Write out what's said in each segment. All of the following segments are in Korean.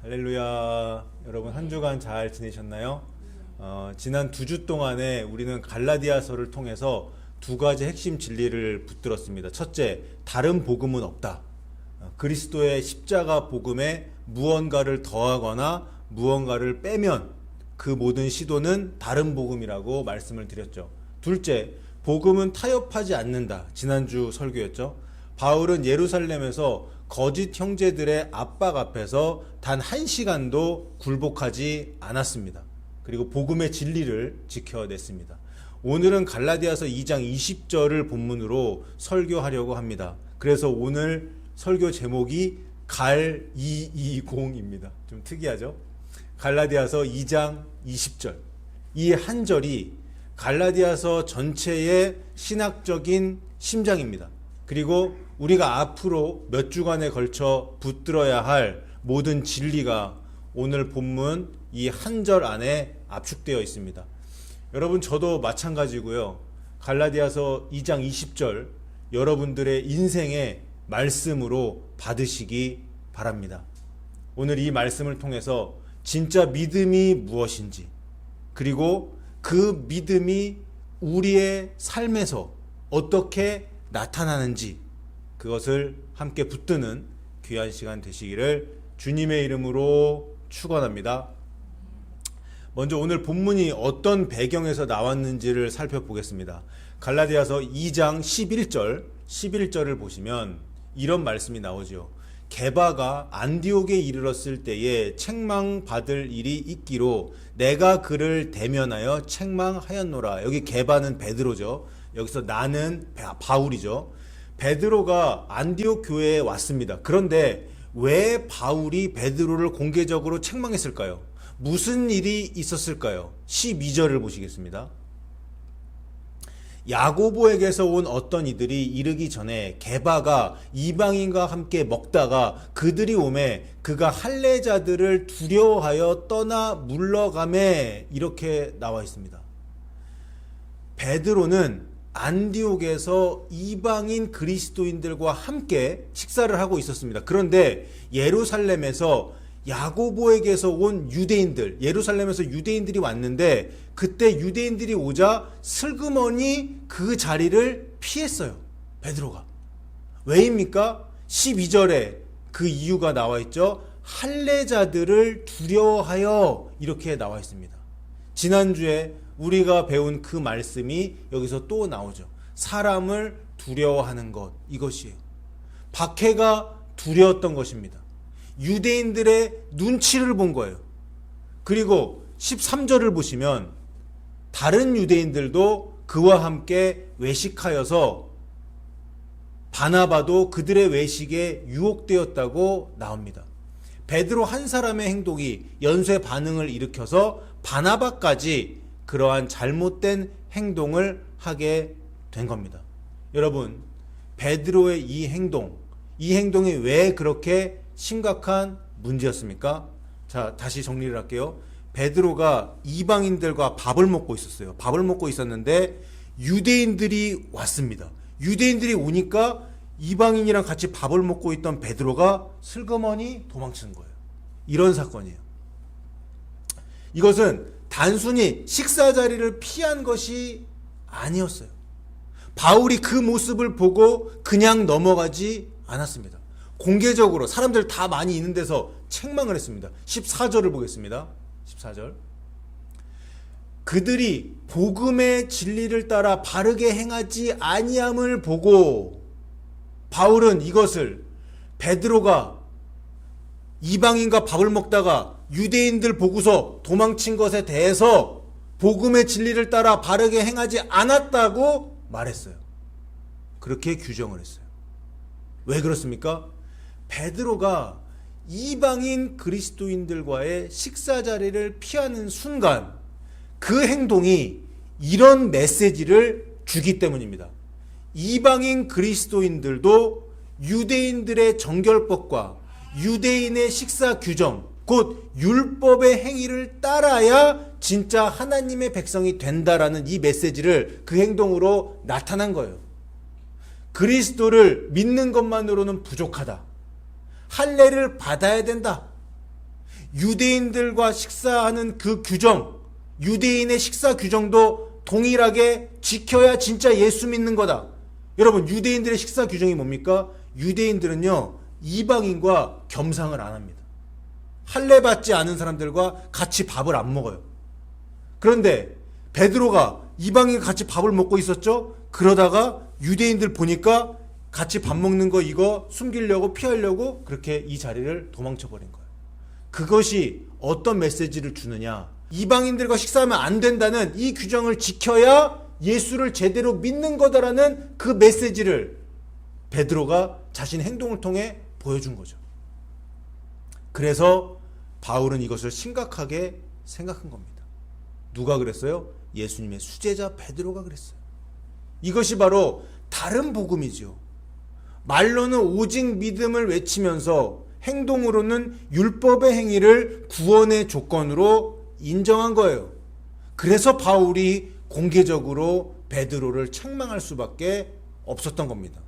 할렐루야. 여러분 한 주간 잘 지내셨나요? 지난 2주 동안에 우리는 갈라디아서를 통해서 두 가지 핵심 진리를 붙들었습니다. 첫째, 다른 복음은 없다. 그리스도의 십자가 복음에 무언가를 더하거나 무언가를 빼면 그 모든 시도는 다른 복음이라고 말씀을 드렸죠. 둘째, 복음은 타협하지 않는다. 지난주 설교였죠. 바울은 예루살렘에서 거짓 형제들의 압박 앞에서 단 1시간도 굴복하지 않았습니다. 그리고 복음의 진리를 지켜냈습니다. 오늘은 갈라디아서 2장 20절을 본문으로 설교하려고 합니다. 그래서 오늘 설교 제목이 갈220입니다. 좀 특이하죠? 갈라디아서 2장 20절. 이 한 절이 갈라디아서 전체의 신학적인 심장입니다. 그리고 우리가 앞으로 몇 주간에 걸쳐 붙들어야 할 모든 진리가 오늘 본문 이 한 절 안에 압축되어 있습니다. 여러분, 저도 마찬가지고요. 갈라디아서 2장 20절 여러분들의 인생의 말씀으로 받으시기 바랍니다. 오늘 이 말씀을 통해서 진짜 믿음이 무엇인지, 그리고 그 믿음이 우리의 삶에서 어떻게 나타나는지, 그것을 함께 붙드는 귀한 시간 되시기를 주님의 이름으로 축원합니다. 먼저 오늘 본문이 어떤 배경에서 나왔는지를 살펴보겠습니다. 갈라디아서 2장 11절을 보시면 이런 말씀이 나오죠. 게바가 안디옥에 이르렀을 때에 책망받을 일이 있기로 내가 그를 대면하여 책망하였노라. 여기 게바는 베드로죠. 여기서 나는 바울이죠. 베드로가 안디옥 교회에 왔습니다. 그런데 왜 바울이 베드로를 공개적으로 책망했을까요? 무슨 일이 있었을까요? 12절을 보시겠습니다. 야고보에게서 온 어떤 이들이 이르기 전에 게바가 이방인과 함께 먹다가 그들이 오매 그가 할례자들을 두려워하여 떠나 물러가매, 이렇게 나와 있습니다. 베드로는 안디옥에서 이방인 그리스도인들과 함께 식사를 하고 있었습니다. 그런데 예루살렘에서 야고보에게서 온 유대인들, 예루살렘에서 유대인들이 왔는데 그때 유대인들이 오자 슬그머니 그 자리를 피했어요. 베드로가. 왜입니까? 12절에 그 이유가 나와 있죠. 할례자들을 두려워하여, 이렇게 나와 있습니다. 지난주에 우리가 배운 그 말씀이 여기서 또 나오죠. 사람을 두려워하는 것, 이것이에요. 박해가 두려웠던 것입니다. 유대인들의 눈치를 본 거예요. 그리고 13절을 보시면 다른 유대인들도 그와 함께 외식하여서 바나바도 그들의 외식에 유혹되었다고 나옵니다. 베드로 한 사람의 행동이 연쇄 반응을 일으켜서 바나바까지 그러한 잘못된 행동을 하게 된 겁니다. 여러분, 베드로의 이 행동이 왜 그렇게 심각한 문제였습니까? 자, 다시 정리를 할게요. 베드로가 이방인들과 밥을 먹고 있었어요. 밥을 먹고 있었는데 유대인들이 왔습니다. 유대인들이 오니까 이방인이랑 같이 밥을 먹고 있던 베드로가 슬그머니 도망치는 거예요. 이런 사건이에요. 이것은 단순히 식사 자리를 피한 것이 아니었어요. 바울이 그 모습을 보고 그냥 넘어가지 않았습니다. 공개적으로 사람들 다 많이 있는 데서 책망을 했습니다. 14절을 보겠습니다. 14절. 그들이 복음의 진리를 따라 바르게 행하지 아니함을 보고, 바울은 이것을 베드로가 이방인과 밥을 먹다가 유대인들 보고서 도망친 것에 대해서 복음의 진리를 따라 바르게 행하지 않았다고 말했어요. 그렇게 규정을 했어요. 왜 그렇습니까? 베드로가 이방인 그리스도인들과의 식사 자리를 피하는 순간 그 행동이 이런 메시지를 주기 때문입니다. 이방인 그리스도인들도 유대인들의 정결법과 유대인의 식사 규정, 곧 율법의 행위를 따라야 진짜 하나님의 백성이 된다라는 이 메시지를 그 행동으로 나타난 거예요. 그리스도를 믿는 것만으로는 부족하다. 할례를 받아야 된다. 유대인들과 식사하는 그 규정, 유대인의 식사 규정도 동일하게 지켜야 진짜 예수 믿는 거다. 여러분, 유대인들의 식사 규정이 뭡니까? 유대인들은요, 이방인과 겸상을 안 합니다. 할례 받지 않은 사람들과 같이 밥을 안 먹어요. 그런데 베드로가 이방인과 같이 밥을 먹고 있었죠? 그러다가 유대인들 보니까 같이 밥 먹는 거 이거 숨기려고 피하려고 그렇게 이 자리를 도망쳐 버린 거예요. 그것이 어떤 메시지를 주느냐? 이방인들과 식사하면 안 된다는 이 규정을 지켜야 예수를 제대로 믿는 거다라는 그 메시지를 베드로가 자신의 행동을 통해 보여준 거죠. 그래서 바울은 이것을 심각하게 생각한 겁니다. 누가 그랬어요? 예수님의 수제자 베드로가 그랬어요. 이것이 바로 다른 복음이죠. 말로는 오직 믿음을 외치면서 행동으로는 율법의 행위를 구원의 조건으로 인정한 거예요. 그래서 바울이 공개적으로 베드로를 책망할 수밖에 없었던 겁니다.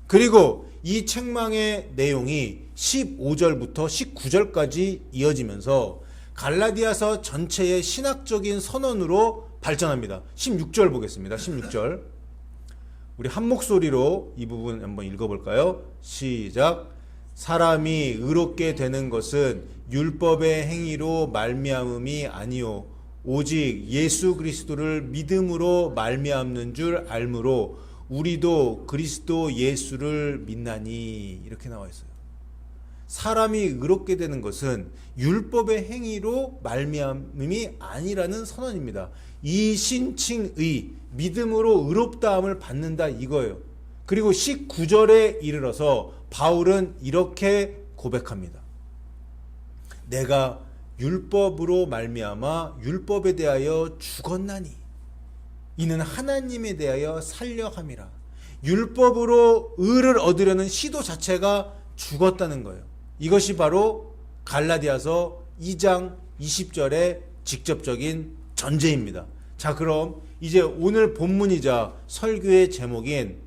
그리고 이 책망의 내용이 15절부터 19절까지 이어지면서 갈라디아서 전체의 신학적인 선언으로 발전합니다. 16절 보겠습니다. 16절. 우리 한 목소리로 이 부분 한번 읽어볼까요? 시작. 사람이 의롭게 되는 것은 율법의 행위로 말미암음이 아니요 오직 예수 그리스도를 믿음으로 말미암는 줄 알므로 우리도 그리스도 예수를 믿나니. 이렇게 나와 있어요. 사람이 의롭게 되는 것은 율법의 행위로 말미암음이 아니라는 선언입니다. 이 신칭의 믿음으로 의롭다함을 받는다 이거예요. 그리고 19절에 이르러서 바울은 이렇게 고백합니다. 내가 율법으로 말미암아 율법에 대하여 죽었나니 이는 하나님에 대하여 살려 함이라. 율법으로 의를 얻으려는 시도 자체가 죽었다는 거예요. 이것이 바로 갈라디아서 2장 20절의 직접적인 전제입니다. 자, 그럼 이제 오늘 본문이자 설교의 제목인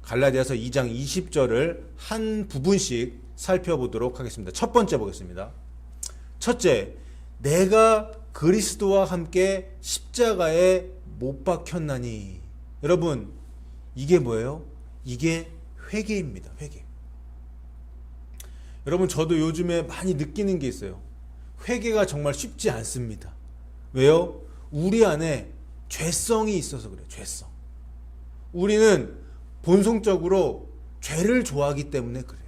갈라디아서 2장 20절을 한 부분씩 살펴보도록 하겠습니다. 첫 번째 보겠습니다. 첫째, 내가 그리스도와 함께 십자가에 못 박혔나니. 여러분, 이게 뭐예요? 이게 회개입니다. 회개. 여러분, 저도 요즘에 많이 느끼는 게 있어요. 회개가 정말 쉽지 않습니다. 왜요? 우리 안에 죄성이 있어서 그래요. 죄성. 우리는 본성적으로 죄를 좋아하기 때문에 그래요.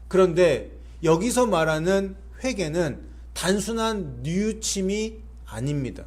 그런데 여기서 말하는 회개는 단순한 뉘우침이 아닙니다.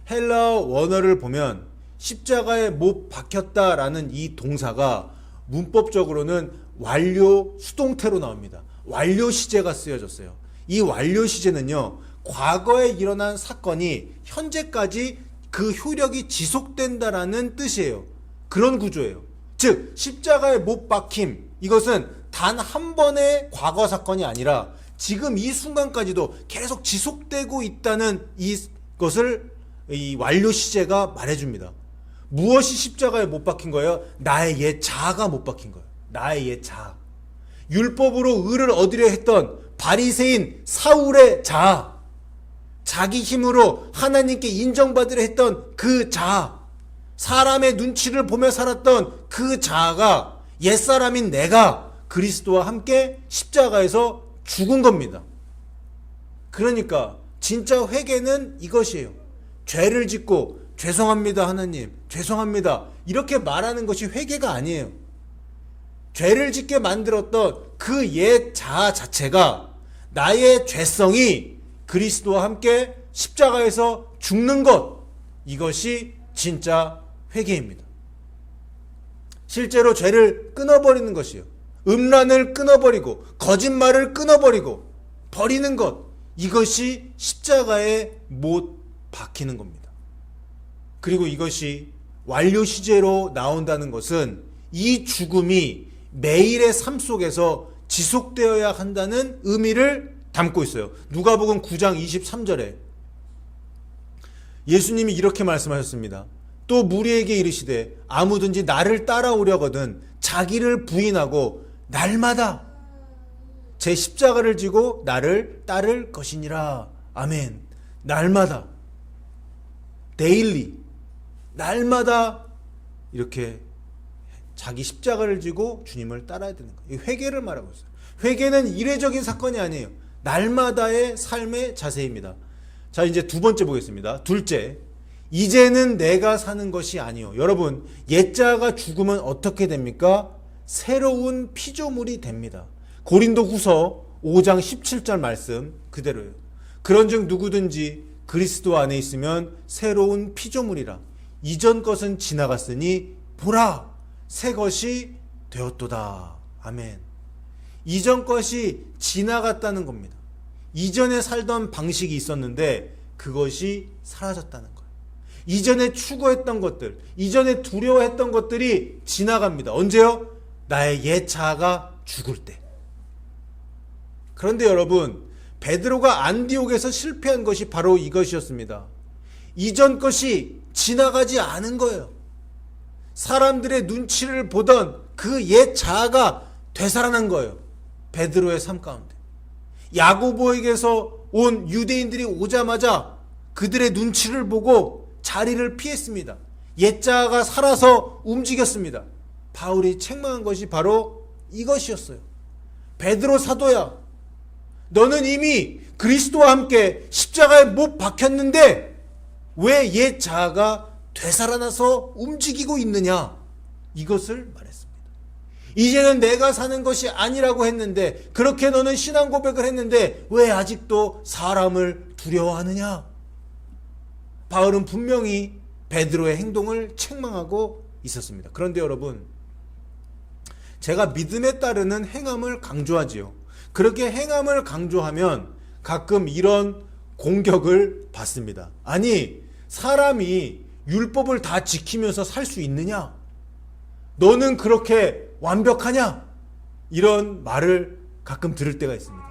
헬라어 원어를 보면 십자가에 못 박혔다라는 이 동사가 문법적으로는 완료 수동태로 나옵니다. 완료 시제가 쓰여졌어요. 이 완료 시제는요, 과거에 일어난 사건이 현재까지 그 효력이 지속된다라는 뜻이에요. 그런 구조예요. 즉 십자가에 못 박힘, 이것은 단 한 번의 과거 사건이 아니라 지금 이 순간까지도 계속 지속되고 있다는 이것을 이 완료 시제가 말해줍니다. 무엇이 십자가에 못 박힌 거예요? 나의 옛 자아가 못 박힌 거예요. 나의 옛 자아. 율법으로 의를 얻으려 했던 바리새인 사울의 자아, 자기 힘으로 하나님께 인정받으려 했던 그 자아, 사람의 눈치를 보며 살았던 그 자아가 옛사람인 내가 그리스도와 함께 십자가에서 죽은 겁니다. 그러니까 진짜 회개는 이것이에요. 죄를 짓고 죄송합니다 하나님, 죄송합니다 이렇게 말하는 것이 회개가 아니에요. 죄를 짓게 만들었던 그 옛 자아 자체가, 나의 죄성이 그리스도와 함께 십자가에서 죽는 것, 이것이 진짜 회개입니다. 실제로 죄를 끊어버리는 것이요, 음란을 끊어버리고 거짓말을 끊어버리고 버리는 것, 이것이 십자가에 못 박히는 겁니다. 그리고 이것이 완료 시제로 나온다는 것은 이 죽음이 매일의 삶 속에서 지속되어야 한다는 의미를 담고 있어요. 누가복음 9장 23절에 예수님이 이렇게 말씀하셨습니다. 또 무리에게 이르시되 아무든지 나를 따라오려거든 자기를 부인하고 날마다 제 십자가를 지고 나를 따를 것이니라. 아멘. 날마다, 데일리, 날마다 이렇게 자기 십자가를 지고 주님을 따라야 되는 거예요. 회개를 말하고 있어요. 회개는 이례적인 사건이 아니에요. 날마다의 삶의 자세입니다. 자, 이제 두 번째 보겠습니다. 둘째, 이제는 내가 사는 것이 아니요. 여러분, 옛자가 죽으면 어떻게 됩니까? 새로운 피조물이 됩니다. 고린도후서 5장 17절 말씀 그대로예요. 그런즉 누구든지 그리스도 안에 있으면 새로운 피조물이라. 이전 것은 지나갔으니 보라, 새 것이 되었도다. 아멘. 이전 것이 지나갔다는 겁니다. 이전에 살던 방식이 있었는데 그것이 사라졌다는 거예요. 이전에 추구했던 것들, 이전에 두려워했던 것들이 지나갑니다. 언제요? 나의 옛 자아가 죽을 때. 그런데 여러분, 베드로가 안디옥에서 실패한 것이 바로 이것이었습니다. 이전 것이 지나가지 않은 거예요. 사람들의 눈치를 보던 그 옛 자아가 되살아난 거예요. 베드로의 삶 가운데. 야고보에게서 온 유대인들이 오자마자 그들의 눈치를 보고 자리를 피했습니다. 옛 자아가 살아서 움직였습니다. 바울이 책망한 것이 바로 이것이었어요. 베드로 사도야, 너는 이미 그리스도와 함께 십자가에 못 박혔는데 왜 옛 자아가 되살아나서 움직이고 있느냐? 이것을 말했습니다. 이제는 내가 사는 것이 아니라고 했는데, 그렇게 너는 신앙 고백을 했는데 왜 아직도 사람을 두려워하느냐? 바울은 분명히 베드로의 행동을 책망하고 있었습니다. 그런데 여러분, 제가 믿음에 따르는 행함을 강조하지요. 그렇게 행함을 강조하면 가끔 이런 공격을 받습니다. 아니, 사람이 율법을 다 지키면서 살 수 있느냐? 너는 그렇게 완벽하냐? 이런 말을 가끔 들을 때가 있습니다.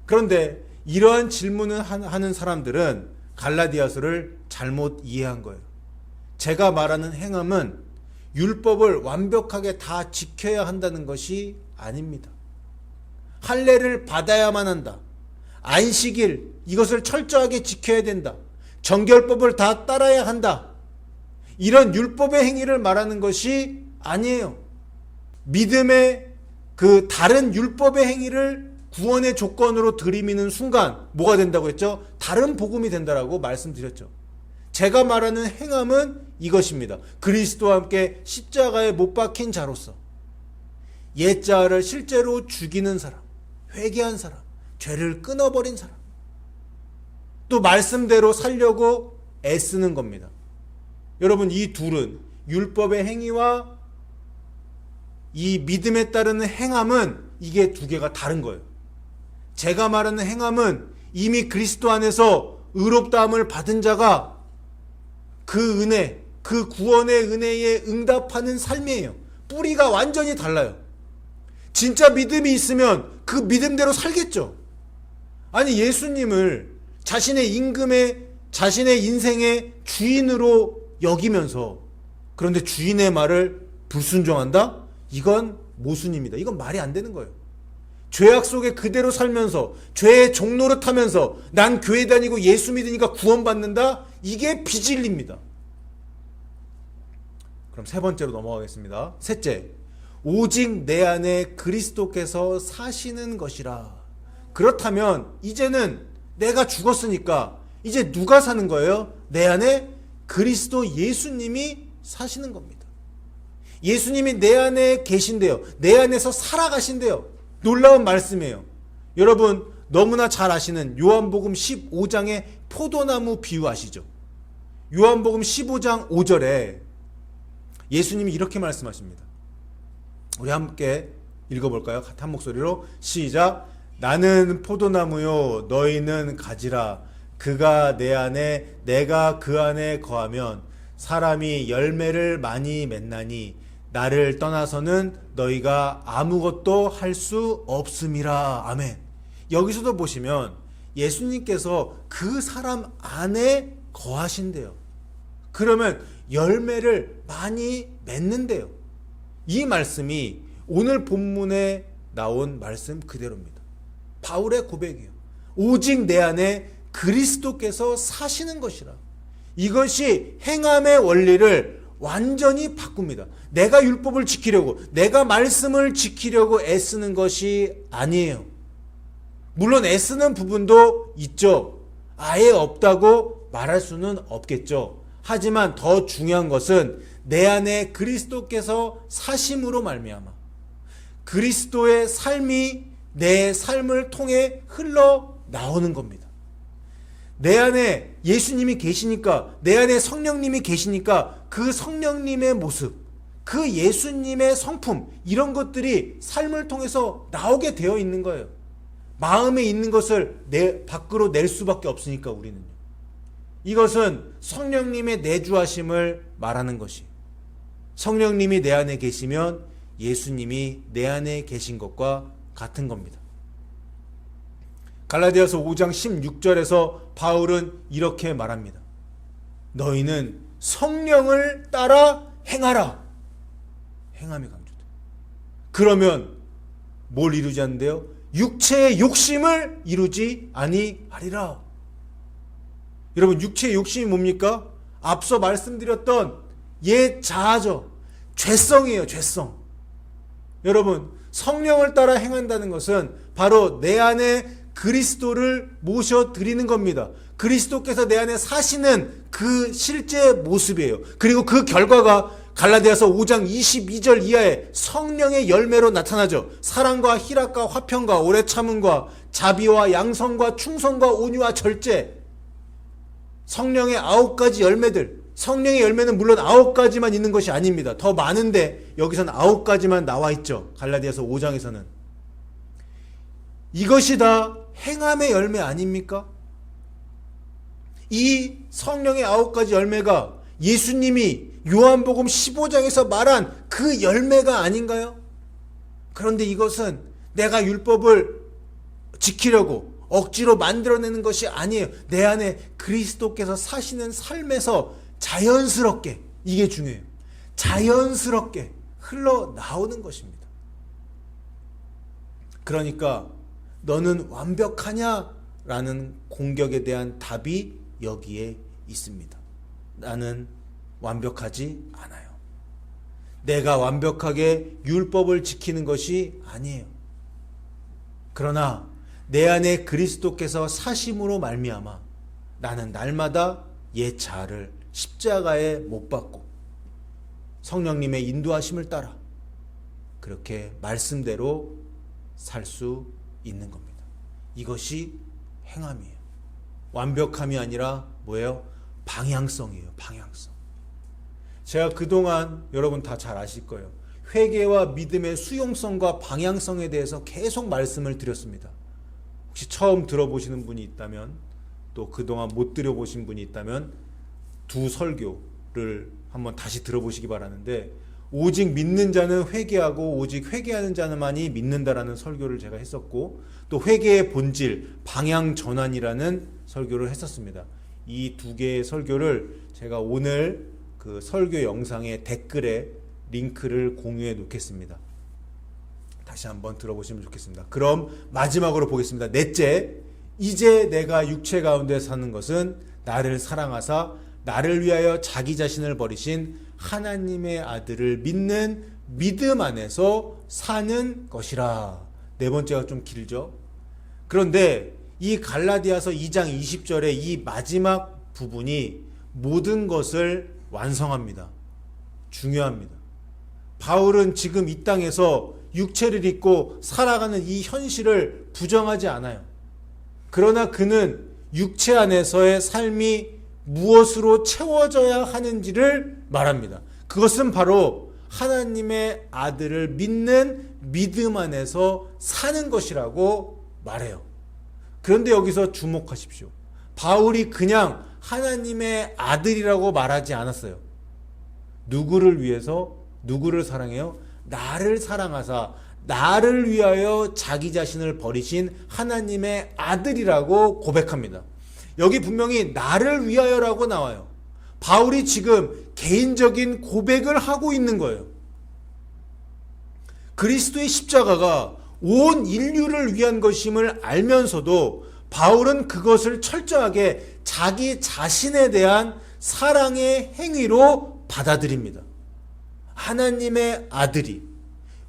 그런데 이러한 질문을 하는 사람들은 갈라디아서를 잘못 이해한 거예요. 제가 말하는 행함은 율법을 완벽하게 다 지켜야 한다는 것이 아닙니다. 할례를 받아야만 한다. 안식일, 이것을 철저하게 지켜야 된다. 정결법을 다 따라야 한다. 이런 율법의 행위를 말하는 것이 아니에요. 믿음의 그 다른 율법의 행위를 구원의 조건으로 들이미는 순간 뭐가 된다고 했죠? 다른 복음이 된다라고 말씀드렸죠. 제가 말하는 행함은 이것입니다. 그리스도와 함께 십자가에 못 박힌 자로서 옛 자아를 실제로 죽이는 사람, 회개한 사람, 죄를 끊어버린 사람, 또 말씀대로 살려고 애쓰는 겁니다. 여러분, 이 둘은 율법의 행위와 이 믿음에 따르는 행함은 이게 두 개가 다른 거예요. 제가 말하는 행함은 이미 그리스도 안에서 의롭다함을 받은 자가 그 은혜, 그 구원의 은혜에 응답하는 삶이에요. 뿌리가 완전히 달라요. 진짜 믿음이 있으면 그 믿음대로 살겠죠. 아니, 예수님을 자신의 임금의, 자신의 인생의 주인으로 여기면서 그런데 주인의 말을 불순종한다? 이건 모순입니다. 이건 말이 안 되는 거예요. 죄악 속에 그대로 살면서 죄의 종노릇 하면서 난 교회 다니고 예수 믿으니까 구원받는다? 이게 비진리입니다. 그럼 세 번째로 넘어가겠습니다. 셋째, 오직 내 안에 그리스도께서 사시는 것이라. 그렇다면 이제는 내가 죽었으니까 이제 누가 사는 거예요? 내 안에 그리스도 예수님이 사시는 겁니다. 예수님이 내 안에 계신대요. 내 안에서 살아가신대요. 놀라운 말씀이에요. 여러분, 너무나 잘 아시는 요한복음 15장의 포도나무 비유 아시죠? 요한복음 15장 5절에 예수님이 이렇게 말씀하십니다. 우리 함께 읽어볼까요? 한 목소리로 시작. 나는 포도나무요, 너희는 가지라. 그가 내 안에, 내가 그 안에 거하면 사람이 열매를 많이 맺나니 나를 떠나서는 너희가 아무것도 할 수 없음이라. 아멘. 여기서도 보시면 예수님께서 그 사람 안에 거하신대요. 그러면 열매를 많이 맺는데요. 이 말씀이 오늘 본문에 나온 말씀 그대로입니다. 바울의 고백이에요. 오직 내 안에 그리스도께서 사시는 것이라. 이것이 행함의 원리를 완전히 바꿉니다. 내가 율법을 지키려고, 내가 말씀을 지키려고 애쓰는 것이 아니에요. 물론 애쓰는 부분도 있죠. 아예 없다고 말할 수는 없겠죠. 하지만 더 중요한 것은 내 안에 그리스도께서 사심으로 말미암아 그리스도의 삶이 내 삶을 통해 흘러나오는 겁니다. 내 안에 예수님이 계시니까, 내 안에 성령님이 계시니까 그 성령님의 모습, 그 예수님의 성품, 이런 것들이 삶을 통해서 나오게 되어 있는 거예요. 마음에 있는 것을 밖으로 낼 수밖에 없으니까 우리는요. 이것은 성령님의 내주하심을 말하는 것이, 성령님이 내 안에 계시면 예수님이 내 안에 계신 것과 같은 겁니다. 갈라디아서 5장 16절에서 바울은 이렇게 말합니다. 너희는 성령을 따라 행하라. 행함이 강조돼. 그러면 뭘 이루지 않는데요? 육체의 욕심을 이루지 아니하리라. 여러분, 육체의 욕심이 뭡니까? 앞서 말씀드렸던 옛 자아죠. 죄성이에요. 죄성. 여러분, 성령을 따라 행한다는 것은 바로 내 안에 그리스도를 모셔드리는 겁니다. 그리스도께서 내 안에 사시는 그 실제 모습이에요. 그리고 그 결과가 갈라디아서 5장 22절 이하에 성령의 열매로 나타나죠. 사랑과 희락과 화평과 오래 참음과 자비와 양성과 충성과 온유와 절제. 성령의 9가지 열매들. 성령의 열매는 물론 9가지만 있는 것이 아닙니다. 더 많은데 여기서는 9가지만 나와 있죠. 갈라디아서 5장에서는. 이것이 다 행함의 열매 아닙니까? 이 성령의 9가지 열매가 예수님이 요한복음 15장에서 말한 그 열매가 아닌가요? 그런데 이것은 내가 율법을 지키려고 억지로 만들어내는 것이 아니에요. 내 안에 그리스도께서 사시는 삶에서 자연스럽게, 이게 중요해요. 자연스럽게 흘러나오는 것입니다. 그러니까 너는 완벽하냐라는 공격에 대한 답이 여기에 있습니다. 나는 완벽하지 않아요. 내가 완벽하게 율법을 지키는 것이 아니에요. 그러나 내 안에 그리스도께서 사심으로 말미암아 나는 날마다 옛 자아를 십자가에 못 박고 성령님의 인도하심을 따라 그렇게 말씀대로 살 수 있는 겁니다. 이것이 행함이에요. 완벽함이 아니라 뭐예요? 방향성이에요. 방향성. 제가 그동안 여러분 다 잘 아실 거예요. 회개와 믿음의 수용성과 방향성에 대해서 계속 말씀을 드렸습니다. 혹시 처음 들어보시는 분이 있다면, 또 그동안 못 들어보신 분이 있다면 두 설교를 한번 다시 들어보시기 바라는데, 오직 믿는 자는 회개하고 오직 회개하는 자만이 믿는다라는 설교를 제가 했었고, 또 회개의 본질, 방향 전환이라는 설교를 했었습니다. 이 두 개의 설교를 제가 오늘 그 설교 영상의 댓글에 링크를 공유해 놓겠습니다. 다시 한번 들어보시면 좋겠습니다. 그럼 마지막으로 보겠습니다. 넷째, 이제 내가 육체 가운데 사는 것은 나를 사랑하사 나를 위하여 자기 자신을 버리신 하나님의 아들을 믿는 믿음 안에서 사는 것이라. 네 번째가 좀 길죠. 그런데 이 갈라디아서 2장 20절의 이 마지막 부분이 모든 것을 완성합니다. 중요합니다. 바울은 지금 이 땅에서 육체를 입고 살아가는 이 현실을 부정하지 않아요. 그러나 그는 육체 안에서의 삶이 무엇으로 채워져야 하는지를 말합니다. 그것은 바로 하나님의 아들을 믿는 믿음 안에서 사는 것이라고 말해요. 그런데 여기서 주목하십시오. 바울이 그냥 하나님의 아들이라고 말하지 않았어요. 누구를 위해서, 누구를 사랑해요? 나를 사랑하사 나를 위하여 자기 자신을 버리신 하나님의 아들이라고 고백합니다. 여기 분명히 나를 위하여라고 나와요. 바울이 지금 개인적인 고백을 하고 있는 거예요. 그리스도의 십자가가 온 인류를 위한 것임을 알면서도 바울은 그것을 철저하게 자기 자신에 대한 사랑의 행위로 받아들입니다. 하나님의 아들이,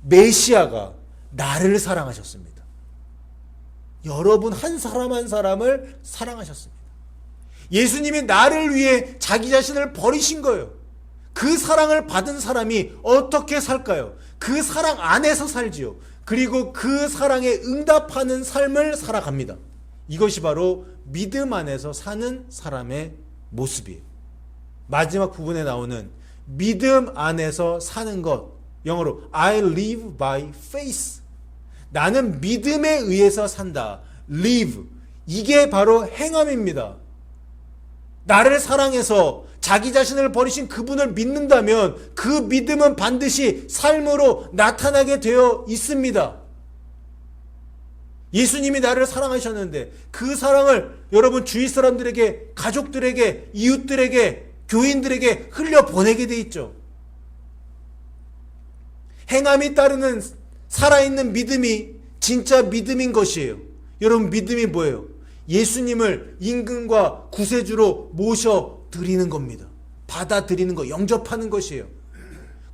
메시아가 나를 사랑하셨습니다. 여러분 한 사람 한 사람을 사랑하셨습니다. 예수님이 나를 위해 자기 자신을 버리신 거예요. 그 사랑을 받은 사람이 어떻게 살까요? 그 사랑 안에서 살지요. 그리고 그 사랑에 응답하는 삶을 살아갑니다. 이것이 바로 믿음 안에서 사는 사람의 모습이에요. 마지막 부분에 나오는 믿음 안에서 사는 것, 영어로 I live by faith. 나는 믿음에 의해서 산다. live. 이게 바로 행함입니다. 나를 사랑해서 자기 자신을 버리신 그분을 믿는다면 그 믿음은 반드시 삶으로 나타나게 되어 있습니다. 예수님이 나를 사랑하셨는데 그 사랑을 여러분 주위 사람들에게, 가족들에게, 이웃들에게, 교인들에게 흘려보내게 돼 있죠. 행함이 따르는 살아있는 믿음이 진짜 믿음인 것이에요. 여러분 믿음이 뭐예요? 예수님을 임금과 구세주로 모셔드리는 겁니다. 받아들이는 거, 영접하는 것이에요.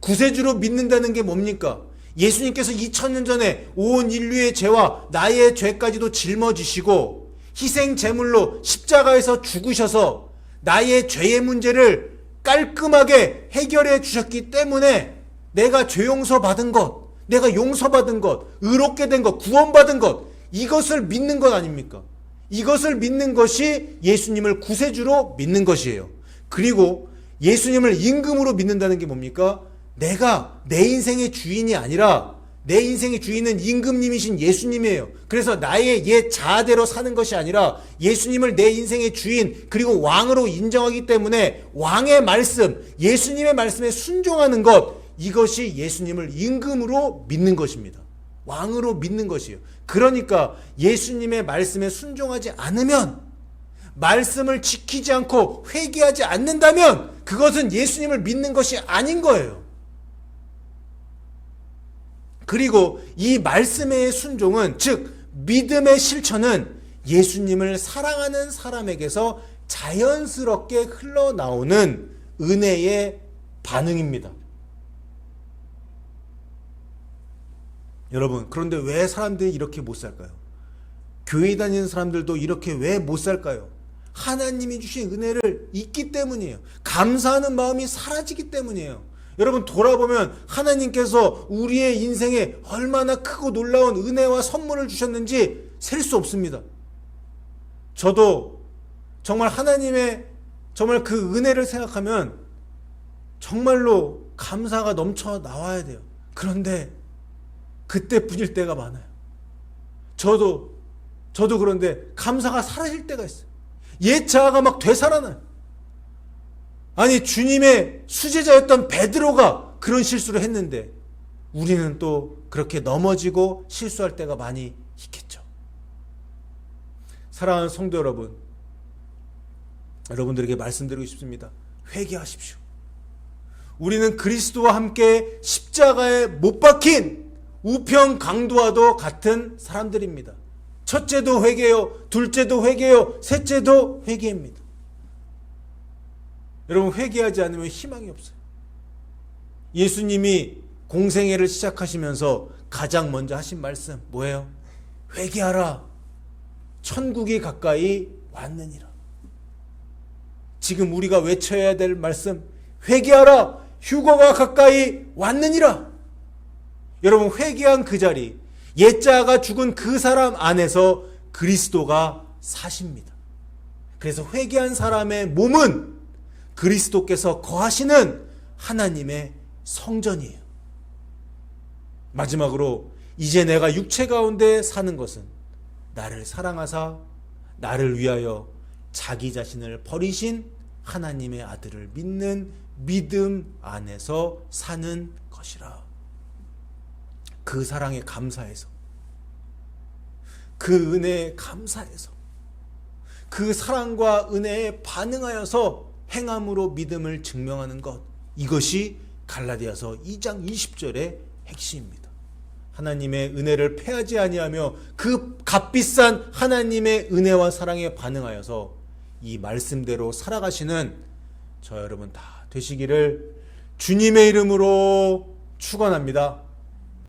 구세주로 믿는다는 게 뭡니까? 예수님께서 2000년 전에 온 인류의 죄와 나의 죄까지도 짊어지시고 희생 제물로 십자가에서 죽으셔서 나의 죄의 문제를 깔끔하게 해결해 주셨기 때문에 내가 죄 용서받은 것, 내가 용서받은 것, 의롭게 된 것, 구원받은 것, 이것을 믿는 것 아닙니까? 이것을 믿는 것이 예수님을 구세주로 믿는 것이에요. 그리고 예수님을 임금으로 믿는다는 게 뭡니까? 내가 내 인생의 주인이 아니라 내 인생의 주인은 임금님이신 예수님이에요. 그래서 나의 옛 자아대로 사는 것이 아니라 예수님을 내 인생의 주인 그리고 왕으로 인정하기 때문에 왕의 말씀, 예수님의 말씀에 순종하는 것, 이것이 예수님을 임금으로 믿는 것입니다. 왕으로 믿는 것이에요. 그러니까 예수님의 말씀에 순종하지 않으면, 말씀을 지키지 않고 회개하지 않는다면 그것은 예수님을 믿는 것이 아닌 거예요. 그리고 이 말씀의 순종은, 즉 믿음의 실천은 예수님을 사랑하는 사람에게서 자연스럽게 흘러나오는 은혜의 반응입니다. 여러분, 그런데 왜 사람들이 이렇게 못 살까요? 교회 다니는 사람들도 이렇게 왜 못 살까요? 하나님이 주신 은혜를 잊기 때문이에요. 감사하는 마음이 사라지기 때문이에요. 여러분 돌아보면 하나님께서 우리의 인생에 얼마나 크고 놀라운 은혜와 선물을 주셨는지 셀 수 없습니다. 저도 정말 하나님의 정말 그 은혜를 생각하면 정말로 감사가 넘쳐 나와야 돼요. 그런데 그때뿐일 때가 많아요. 저도 그런데 감사가 사라질 때가 있어요. 옛 자아가 막 되살아나요. 아니 주님의 수제자였던 베드로가 그런 실수를 했는데 우리는 또 그렇게 넘어지고 실수할 때가 많이 있겠죠. 사랑하는 성도 여러분, 여러분들에게 말씀드리고 싶습니다. 회개하십시오. 우리는 그리스도와 함께 십자가에 못 박힌 우편 강도와도 같은 사람들입니다. 첫째도 회개요, 둘째도 회개요, 셋째도 회개입니다. 여러분 회개하지 않으면 희망이 없어요. 예수님이 공생애를 시작하시면서 가장 먼저 하신 말씀 뭐예요? 회개하라, 천국이 가까이 왔느니라. 지금 우리가 외쳐야 될 말씀, 회개하라, 휴거가 가까이 왔느니라. 여러분 회개한 그 자리, 옛자가 죽은 그 사람 안에서 그리스도가 사십니다. 그래서 회개한 사람의 몸은 그리스도께서 거하시는 하나님의 성전이에요. 마지막으로 이제 내가 육체 가운데 사는 것은 나를 사랑하사 나를 위하여 자기 자신을 버리신 하나님의 아들을 믿는 믿음 안에서 사는 것이라. 그 사랑에 감사해서, 그 은혜에 감사해서, 그 사랑과 은혜에 반응하여서 행함으로 믿음을 증명하는 것, 이것이 갈라디아서 2장 20절의 핵심입니다. 하나님의 은혜를 패하지 아니하며 그 값비싼 하나님의 은혜와 사랑에 반응하여서 이 말씀대로 살아가시는 저 여러분 다 되시기를 주님의 이름으로 축원합니다.